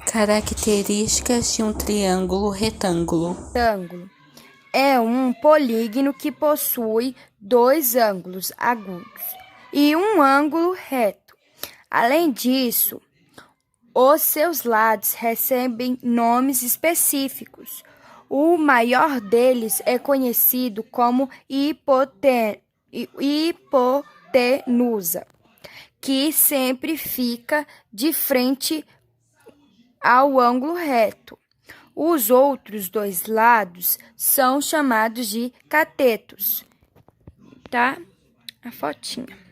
Características de um triângulo retângulo. Retângulo é um polígono que possui dois ângulos agudos e um ângulo reto. Além disso, os seus lados recebem nomes específicos. O maior deles é conhecido como hipotenusa, que sempre fica de frente ao ângulo reto. Os outros dois lados são chamados de catetos. Tá? A fotinha.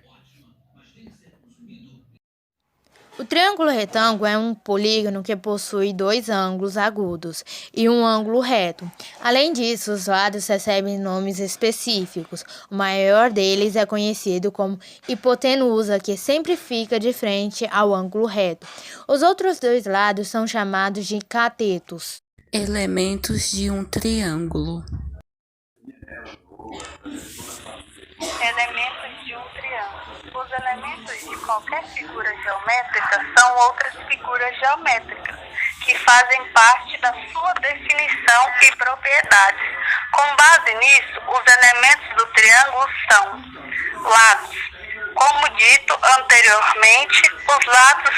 O triângulo retângulo é um polígono que possui dois ângulos agudos e um ângulo reto. Além disso, os lados recebem nomes específicos. O maior deles é conhecido como hipotenusa, que sempre fica de frente ao ângulo reto. Os outros dois lados são chamados de catetos. Elementos de um triângulo. Elementos de um triângulo. Os elementos de qualquer figura geométrica são outras figuras geométricas que fazem parte da sua definição e propriedades. Com base nisso, os elementos do triângulo são lados. Como dito anteriormente, os lados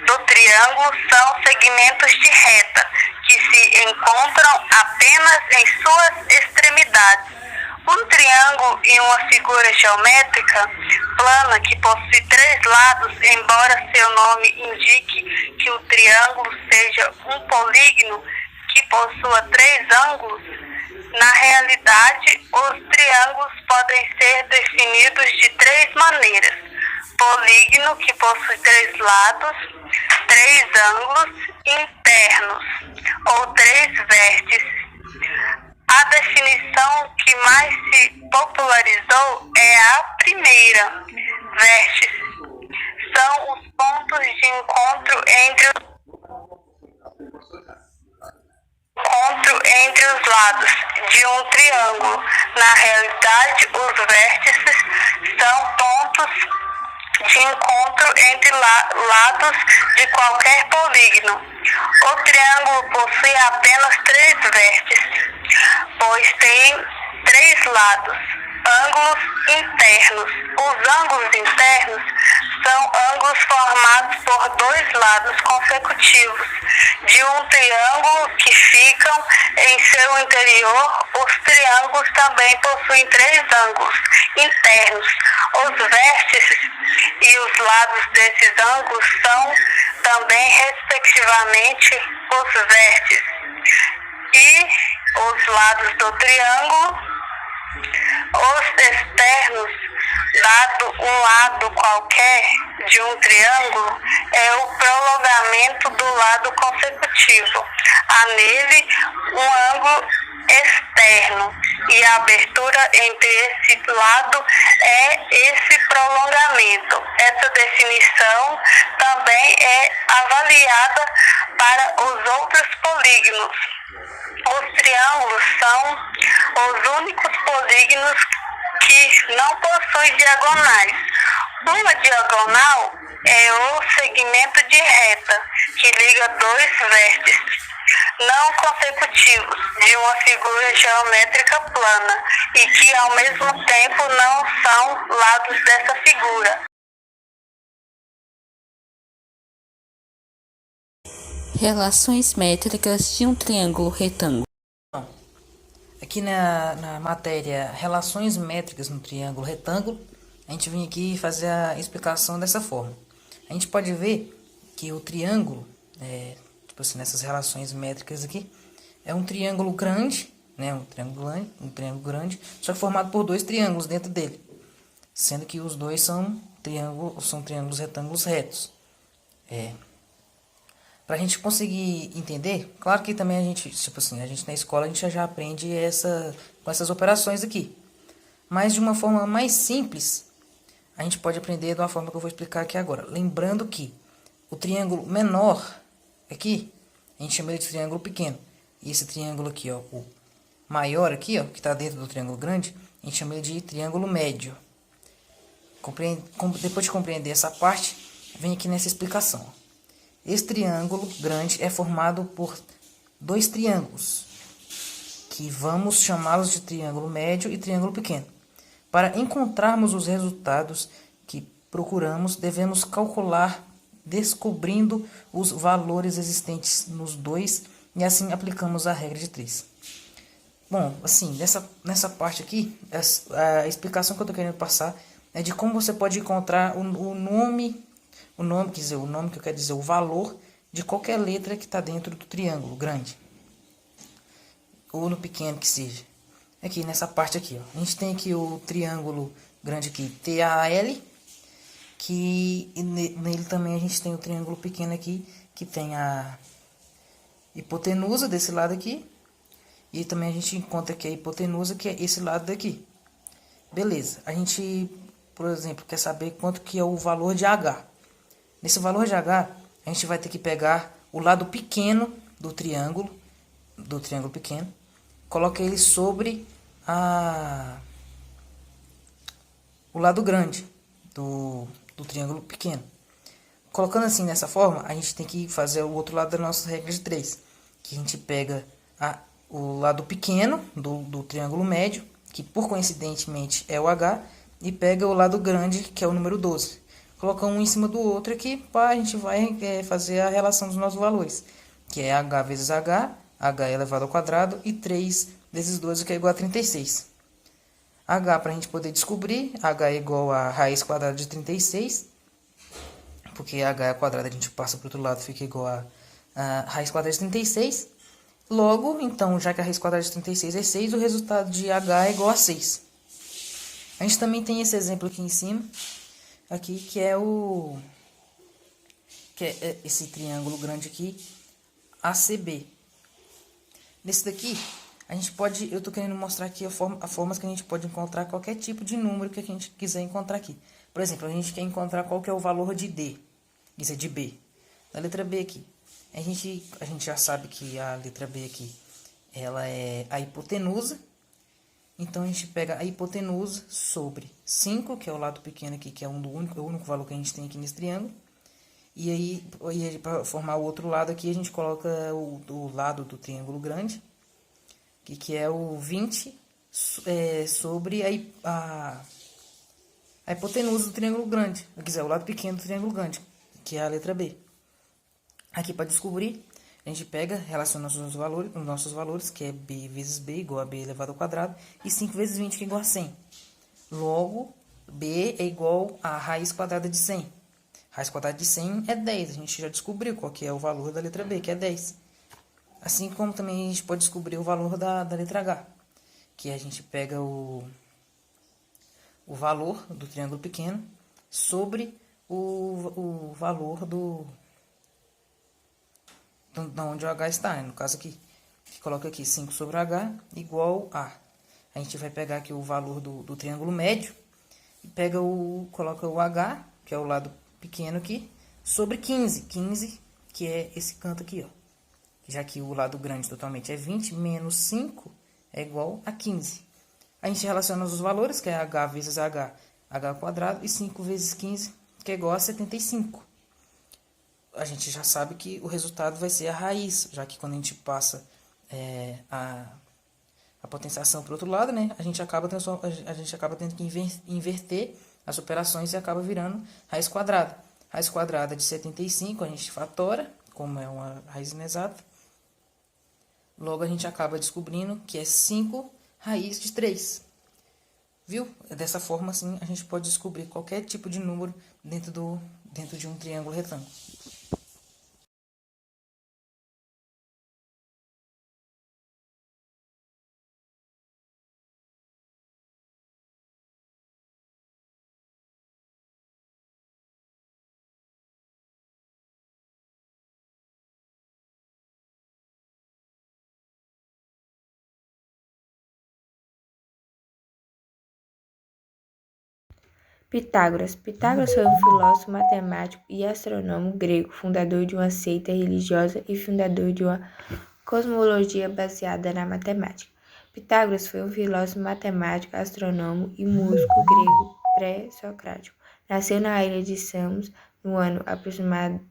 do triângulo são segmentos de reta que se encontram apenas em suas extremidades. Um triângulo e uma figura geométrica plana que possui três lados, embora seu nome indique que o triângulo seja um polígono que possua três ângulos, na realidade, os triângulos podem ser definidos de três maneiras: polígono que possui três lados, três ângulos internos ou três vértices. A definição que mais se popularizou é a primeira. Vértices são os pontos de encontro entre os lados de um triângulo. Na realidade, os vértices são pontos de encontro entre lados de qualquer polígono. O triângulo possui apenas três vértices, pois tem três lados, ângulos internos. Os ângulos internos são ângulos formados por dois lados consecutivos de um triângulo que ficam em seu interior. Os triângulos também possuem três ângulos internos. Os vértices e os lados desses ângulos são também, respectivamente, os vértices e os lados do triângulo. Os externos, dado um lado qualquer de um triângulo, é o prolongamento do lado consecutivo. Há nele um ângulo externo e a abertura entre esse lado é esse prolongamento. Essa definição também é avaliada para os outros polígonos. Os triângulos são os únicos polígonos que não possuem diagonais. Uma diagonal é o segmento de reta que liga dois vértices não consecutivos de uma figura geométrica plana e que ao mesmo tempo não são lados dessa figura. Relações métricas de um triângulo retângulo. Aqui na matéria Relações métricas no triângulo retângulo, a gente vem aqui fazer a explicação dessa forma. A gente pode ver que o triângulo, tipo assim, nessas relações métricas aqui, é um triângulo grande, né? Um triângulo grande, só que formado por dois triângulos dentro dele, sendo que os dois são triângulos retângulos retos. Para a gente conseguir entender, claro que também a gente na escola a gente já aprende com essas operações aqui. Mas de uma forma mais simples, a gente pode aprender de uma forma que eu vou explicar aqui agora. Lembrando que o triângulo menor aqui, a gente chama ele de triângulo pequeno. E esse triângulo aqui, ó, o maior aqui, ó, que está dentro do triângulo grande, a gente chama ele de triângulo médio. Depois de compreender essa parte, vem aqui nessa explicação. Esse triângulo grande é formado por dois triângulos, que vamos chamá-los de triângulo médio e triângulo pequeno. Para encontrarmos os resultados que procuramos, devemos calcular descobrindo os valores existentes nos dois e assim aplicamos a regra de 3. Bom, assim, nessa parte aqui, a explicação que eu estou querendo passar é de como você pode encontrar o nome que eu quero dizer, o valor de qualquer letra que está dentro do triângulo grande, ou no pequeno que seja. Aqui, nessa parte aqui, ó, a gente tem aqui o triângulo grande aqui, TAL, que nele também a gente tem o triângulo pequeno aqui, que tem a hipotenusa desse lado aqui, e também a gente encontra aqui a hipotenusa, que é esse lado daqui. Beleza, a gente, por exemplo, quer saber quanto que é o valor de H. Nesse valor de H, a gente vai ter que pegar o lado pequeno do triângulo pequeno, coloca ele sobre o lado grande do triângulo pequeno. Colocando assim dessa forma, a gente tem que fazer o outro lado da nossa regra de 3, que a gente pega o lado pequeno do triângulo médio, que por coincidentemente é o H, e pega o lado grande, que é o número 12. Coloca um em cima do outro aqui, a gente vai fazer a relação dos nossos valores, que é H vezes H, H elevado ao quadrado, e 3 vezes 12, que é igual a 36. H, para a gente poder descobrir, H é igual a raiz quadrada de 36, porque H é quadrado, a gente passa para o outro lado, fica igual a raiz quadrada de 36. Logo, então, já que a raiz quadrada de 36 é 6, o resultado de H é igual a 6. A gente também tem esse exemplo aqui em cima, aqui, que é esse triângulo grande aqui, ACB. Nesse daqui, a gente pode, eu estou querendo mostrar aqui a formas que a gente pode encontrar qualquer tipo de número que a gente quiser encontrar aqui. Por exemplo, a gente quer encontrar qual que é o valor de D, isso é de B, da letra B aqui. A gente já sabe que a letra B aqui, ela é a hipotenusa. Então, a gente pega a hipotenusa sobre 5, que é o lado pequeno aqui, que é o único valor que a gente tem aqui nesse triângulo. E aí, para formar o outro lado aqui, a gente coloca o lado do triângulo grande, que é o 20 sobre a hipotenusa do triângulo grande. Quer dizer, o lado pequeno do triângulo grande, que é a letra B. Aqui, para descobrir, a gente pega, relaciona os nossos valores, que é B vezes B igual a B elevado ao quadrado, e 5 vezes 20, que é igual a 100. Logo, B é igual a raiz quadrada de 100. Raiz quadrada de 100 é 10. A gente já descobriu qual que é o valor da letra B, que é 10. Assim como também a gente pode descobrir o valor da letra H, que a gente pega o valor do triângulo pequeno sobre o valor de onde o H está, né? No caso aqui, que coloca aqui 5 sobre o H igual a. A gente vai pegar aqui o valor do triângulo médio e coloca o H, que é o lado pequeno aqui, sobre 15. 15, que é esse canto aqui, ó. Já que o lado grande totalmente é 20, menos 5 é igual a 15. A gente relaciona os valores, que é H vezes H, H ao quadrado, e 5 vezes 15, que é igual a 75. A gente já sabe que o resultado vai ser a raiz, já que quando a gente passa a potenciação para o outro lado, né, a gente acaba tendo que inverter as operações e acaba virando raiz quadrada. Raiz quadrada de 75 a gente fatora, como é uma raiz inexata. Logo, a gente acaba descobrindo que é 5 raiz de 3. Viu? Dessa forma, assim, a gente pode descobrir qualquer tipo de número dentro de um triângulo retângulo. Pitágoras. Pitágoras foi um filósofo, matemático e astrônomo grego, fundador de uma seita religiosa e fundador de uma cosmologia baseada na matemática. Pitágoras foi um filósofo, matemático, astrônomo e músico grego pré-socrático. Nasceu na ilha de Samos no ano aproximado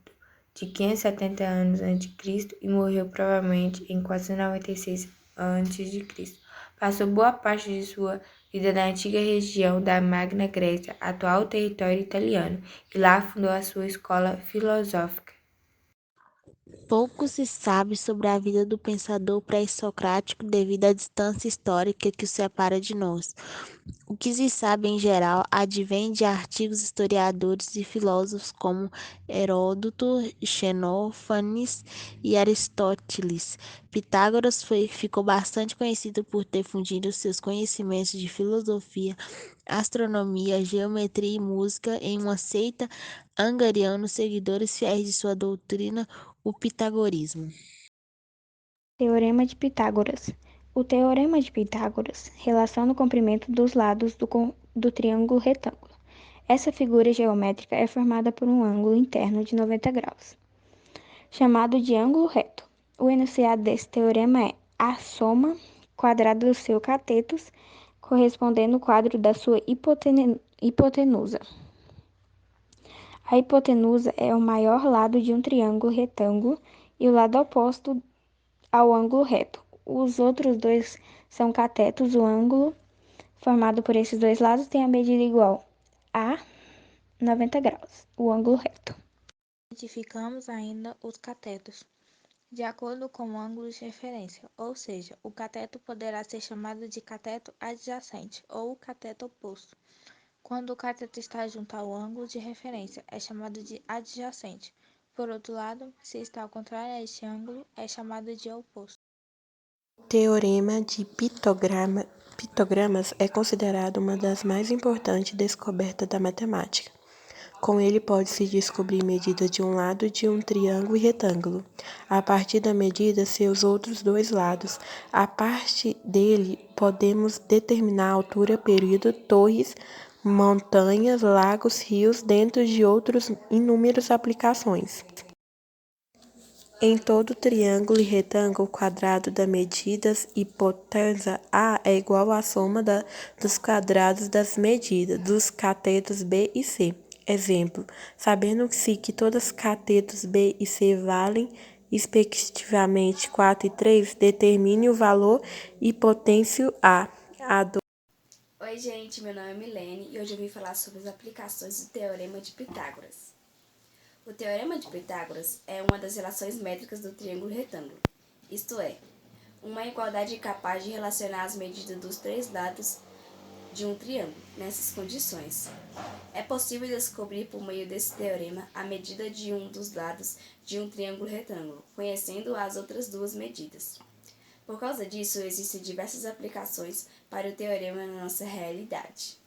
de 570 anos a.C. e morreu provavelmente em 496 a.C. Passou boa parte de sua vida na antiga região da Magna Grécia, atual território italiano, e lá fundou a sua escola filosófica. Pouco se sabe sobre a vida do pensador pré-socrático devido à distância histórica que o separa de nós. O que se sabe em geral advém de artigos historiadores e filósofos como Heródoto, Xenófanes e Aristóteles. Pitágoras ficou bastante conhecido por ter fundido seus conhecimentos de filosofia, astronomia, geometria e música em uma seita angariando seguidores fiéis de sua doutrina, o pitagorismo. Teorema de Pitágoras. O Teorema de Pitágoras relaciona o comprimento dos lados do triângulo retângulo. Essa figura geométrica é formada por um ângulo interno de 90 graus, chamado de ângulo reto. O enunciado desse teorema é a soma quadrada dos seus catetos, correspondendo ao quadro da sua hipotenusa. A hipotenusa é o maior lado de um triângulo retângulo e o lado oposto ao ângulo reto. Os outros dois são catetos. O ângulo formado por esses dois lados tem a medida igual a 90 graus, o ângulo reto. Identificamos ainda os catetos, de acordo com o ângulo de referência, ou seja, o cateto poderá ser chamado de cateto adjacente ou cateto oposto. Quando o cateto está junto ao ângulo de referência, é chamado de adjacente. Por outro lado, se está ao contrário a este ângulo, é chamado de oposto. O teorema de pitogramas é considerado uma das mais importantes descobertas da matemática. Com ele pode-se descobrir medida de um lado de um triângulo e retângulo. A partir da medida, seus outros dois lados. A partir dele, podemos determinar a altura, período, torres, montanhas, lagos, rios, dentre de outras inúmeras aplicações. Em todo triângulo e retângulo, o quadrado das medidas hipotenusa A é igual à soma dos quadrados das medidas dos catetos B e C. Exemplo, sabendo-se que todos os catetos B e C valem, respectivamente, 4 e 3, determine o valor hipotêncio A. Oi, gente, meu nome é Milene e hoje eu vim falar sobre as aplicações do Teorema de Pitágoras. O Teorema de Pitágoras é uma das relações métricas do triângulo retângulo, isto é, uma igualdade capaz de relacionar as medidas dos três lados de um triângulo. Nessas condições, é possível descobrir por meio desse teorema a medida de um dos lados de um triângulo retângulo, conhecendo as outras duas medidas. Por causa disso, existem diversas aplicações para o teorema na nossa realidade.